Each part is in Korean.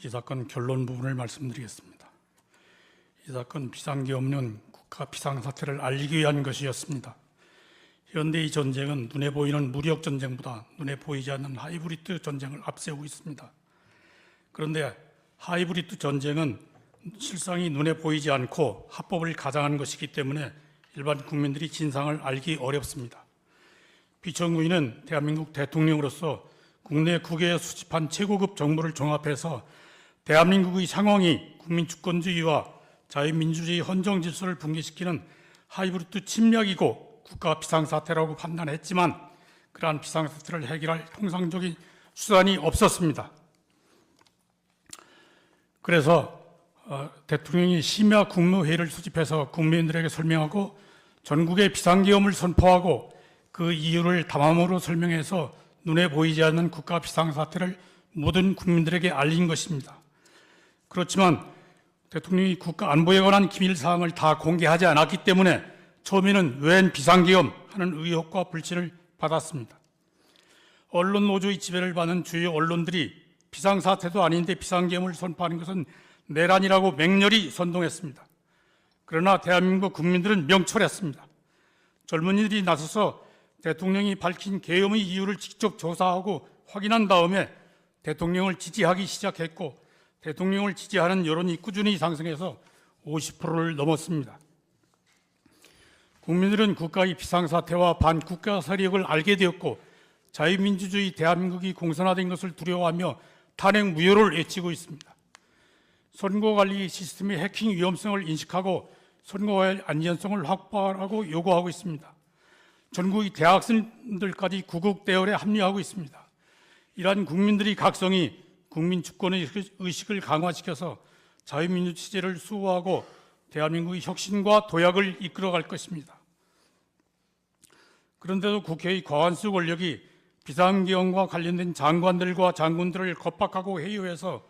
이 사건 결론 부분을 말씀드리겠습니다. 이 사건 비상계엄은 국가 비상사태를 알리기 위한 것이었습니다. 현대 이 전쟁은 눈에 보이는 무력 전쟁보다 눈에 보이지 않는 하이브리드 전쟁을 앞세우고 있습니다. 그런데 하이브리드 전쟁은 실상이 눈에 보이지 않고 합법을 가장한 것이기 때문에 일반 국민들이 진상을 알기 어렵습니다. 비천구인은 대한민국 대통령으로서 국내 국외에 수집한 최고급 정보를 종합해서 대한민국의 상황이 국민 주권주의와 자유민주주의 헌정 질서를 붕괴시키는 하이브리드 침략이고 국가 비상사태라고 판단했지만 그러한 비상사태를 해결할 통상적인 수단이 없었습니다. 그래서 대통령이 심야 국무회의를 수집해서 국민들에게 설명하고 전국에 비상계엄을 선포하고 그 이유를 담화문으로 설명해서 눈에 보이지 않는 국가 비상사태를 모든 국민들에게 알린 것입니다. 그렇지만 대통령이 국가 안보에 관한 기밀사항을 다 공개하지 않았기 때문에 처음에는 웬 비상계엄 하는 의혹과 불신을 받았습니다. 언론 노조의 지배를 받는 주요 언론들이 비상사태도 아닌데 비상계엄을 선포하는 것은 내란이라고 맹렬히 선동했습니다. 그러나 대한민국 국민들은 명철했습니다. 젊은이들이 나서서 대통령이 밝힌 계엄의 이유를 직접 조사하고 확인한 다음에 대통령을 지지하기 시작했고 대통령을 지지하는 여론이 꾸준히 상승해서 50%를 넘었습니다. 국민들은 국가의 비상사태와 반국가 세력을 알게 되었고 자유민주주의 대한민국이 공산화된 것을 두려워하며 탄핵 무효를 외치고 있습니다. 선거관리 시스템의 해킹 위험성을 인식하고 선거의 안전성을 확보하라고 요구하고 있습니다. 전국의 대학생들까지 구국 대열에 합류하고 있습니다. 이러한 국민들의 각성이 국민 주권의 의식을 강화시켜서 자유민주 체제를 수호하고 대한민국의 혁신과 도약을 이끌어갈 것입니다. 그런데도 국회의 과반수 권력이 비상계엄과 관련된 장관들과 장군들을 겁박하고 회유해서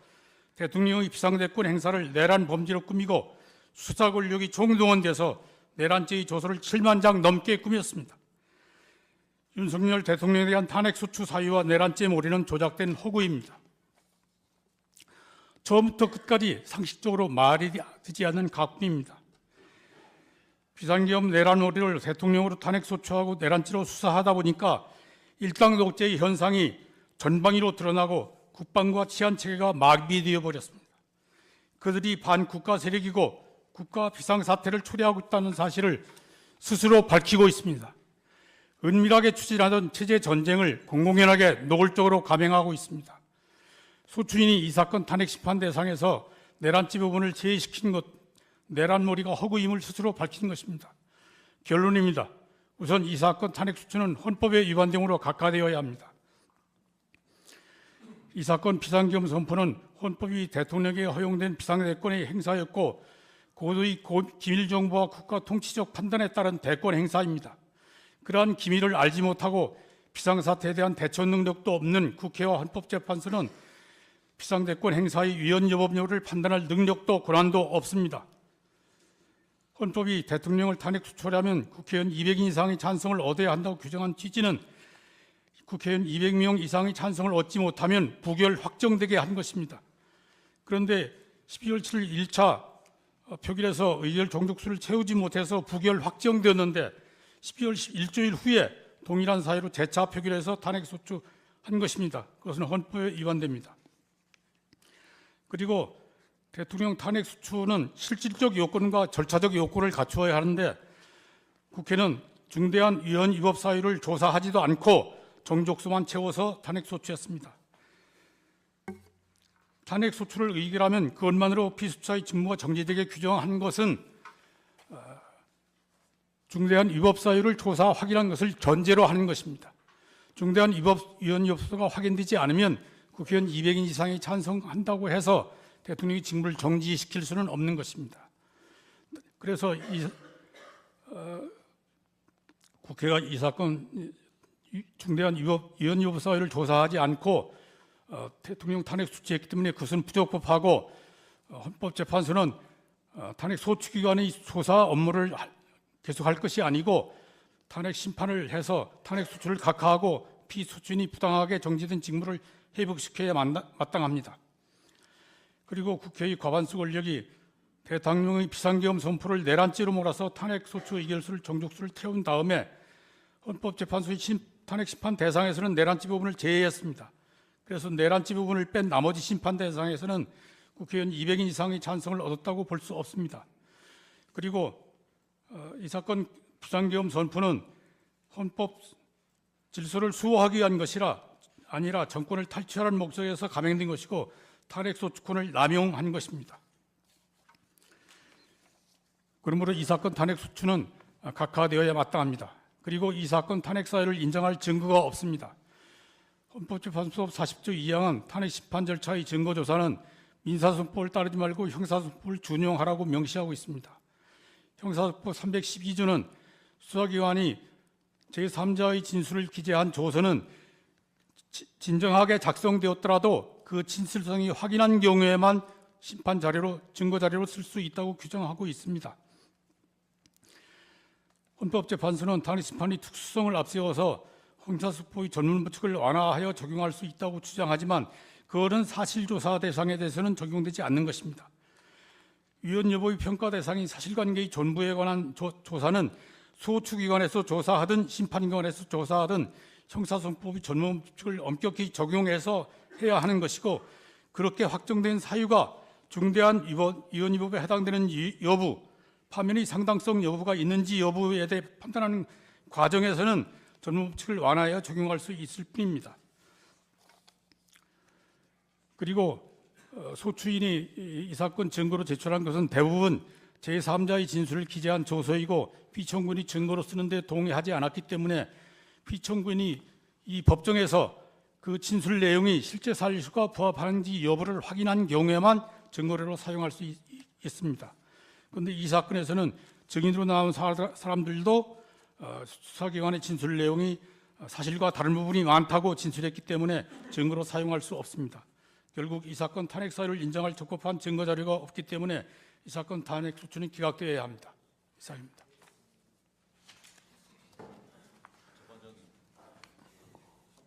대통령의 비상대권 행사를 내란 범죄로 꾸미고 수사 권력이 총동원돼서 내란죄의 조서를 7만 장 넘게 꾸몄습니다. 윤석열 대통령에 대한 탄핵소추 사유와 내란죄 몰이는 조작된 허구입니다. 처음부터 끝까지 상식적으로 말이 되지 않는 가품입니다. 비상계엄 내란 몰이를 대통령으로 탄핵소추하고 내란죄로 수사하다 보니까 일당 독재의 현상이 전방위로 드러나고 국방과 치안체계가 마비되어 버렸습니다. 그들이 반국가 세력이고 국가 비상사태를 초래하고 있다는 사실을 스스로 밝히고 있습니다. 은밀하게 추진하던 체제 전쟁을 공공연하게 노골적으로 감행하고 있습니다. 소추인이 이 사건 탄핵 심판 대상에서 내란죄 부분을 제외시킨 것, 내란몰이가 허구임을 스스로 밝힌 것입니다. 결론입니다. 우선 이 사건 탄핵 소추는 헌법에 위반됨으로 각하되어야 합니다. 이 사건 비상계엄 선포는 헌법이 대통령에게 허용된 비상대권의 행사였고 고도의 기밀정보와 국가 통치적 판단에 따른 대권 행사입니다. 그러한 기밀을 알지 못하고 비상사태에 대한 대처 능력도 없는 국회와 헌법재판소는 비상대권 행사의 위헌 여부를 판단할 능력도 권한도 없습니다. 헌법이 대통령을 탄핵 수초하려면 국회의원 200인 이상의 찬성을 얻어야 한다고 규정한 취지는 국회의원 200명 이상의 찬성을 얻지 못하면 부결 확정되게 한 것입니다. 그런데 12월 7일 1차 표결에서 의결 종족수를 채우지 못해서 부결 확정되었는데 12월 일주일 후에 동일한 사유로 재차 표결해서 탄핵 소추한 것입니다. 그것은 헌법에 위반됩니다. 그리고 대통령 탄핵 소추는 실질적 요건과 절차적 요건을 갖추어야 하는데 국회는 중대한 위헌 위법 사유를 조사하지도 않고 정족수만 채워서 탄핵 소추했습니다. 탄핵 소추를 의결하면 그것만으로 피수차의 직무가 정지되게 규정한 것은 중대한 위법 사유를 조사 확인한 것을 전제로 하는 것입니다. 중대한 위헌 위법소가 확인되지 않으면 국회의원 200인 이상이 찬성한다고 해서 대통령이 직무를 정지시킬 수는 없는 것입니다. 그래서 국회가 이 사건 중대한 위헌 위법 사유를 조사하지 않고 대통령 탄핵 소추했기 때문에 그것은 부적법하고 헌법재판소는 탄핵 소추기관의 조사 업무를 계속할 것이 아니고 탄핵 심판을 해서 탄핵 소추를 각하하고 피소추인이 부당하게 정지된 직무를 회복시켜야 마땅합니다. 그리고 국회의 과반수 권력이 대통령의 비상계엄 선포를 내란죄로 몰아서 탄핵소추 의결수를 정족수를 태운 다음에 헌법재판소의 탄핵 심판 대상에서는 내란죄 부분을 제외했습니다. 그래서 내란죄 부분을 뺀 나머지 심판 대상에서는 국회의원 200인 이상의 찬성을 얻었다고 볼 수 없습니다. 그리고 이 사건 비상계엄 선포는 헌법 질서를 수호하기 위한 것이라 아니라 정권을 탈취하라는 목적에서 감행된 것이고 탄핵소추권을 남용한 것입니다. 그러므로 이 사건 탄핵소추는 각하되어야 마땅합니다. 그리고 이 사건 탄핵 사유를 인정할 증거가 없습니다. 헌법재판소 40조 2항은 탄핵 심판 절차의 증거조사는 민사소법을 따르지 말고 형사소법을 준용하라고 명시하고 있습니다. 형사소법 312조는 수사기관이 제3자의 진술을 기재한 조서는 진정하게 작성되었더라도 그 진실성이 확인한 경우에만 심판 자료로 증거 자료로 쓸 수 있다고 규정하고 있습니다. 헌법재판소는 탄핵 심판의 특수성을 앞세워서 형사소법의 전문부칙을 완화하여 적용할 수 있다고 주장하지만 그것은 사실조사 대상에 대해서는 적용되지 않는 것입니다. 위헌 여부의 평가 대상인 사실관계의 전부에 관한 조사는 소추기관에서 조사하든 심판기관에서 조사하든 형사소법의 전문부칙을 엄격히 적용해서 해야 하는 것이고 그렇게 확정된 사유가 중대한 위헌 위법에 해당되는 여부, 파면의 상당성 여부가 있는지 여부에 대해 판단하는 과정에서는 전문부칙을 완화하여 적용할 수 있을 뿐입니다. 그리고 소추인이 이 사건 증거로 제출한 것은 대부분 제3자의 진술을 기재한 조서이고 피청구인이 증거로 쓰는 데 동의하지 않았기 때문에 피청구인이 이 법정에서 그 진술 내용이 실제 사실과 부합하는지 여부를 확인한 경우에만 증거로 사용할 수 있습니다. 그런데 이 사건에서는 증인으로 나온 사람들도 수사기관의 진술 내용이 사실과 다른 부분이 많다고 진술했기 때문에 증거로 사용할 수 없습니다. 결국 이 사건 탄핵 사유를 인정할 적법한 증거 자료가 없기 때문에 이 사건 탄핵 소추는 기각되어야 합니다. 이상입니다.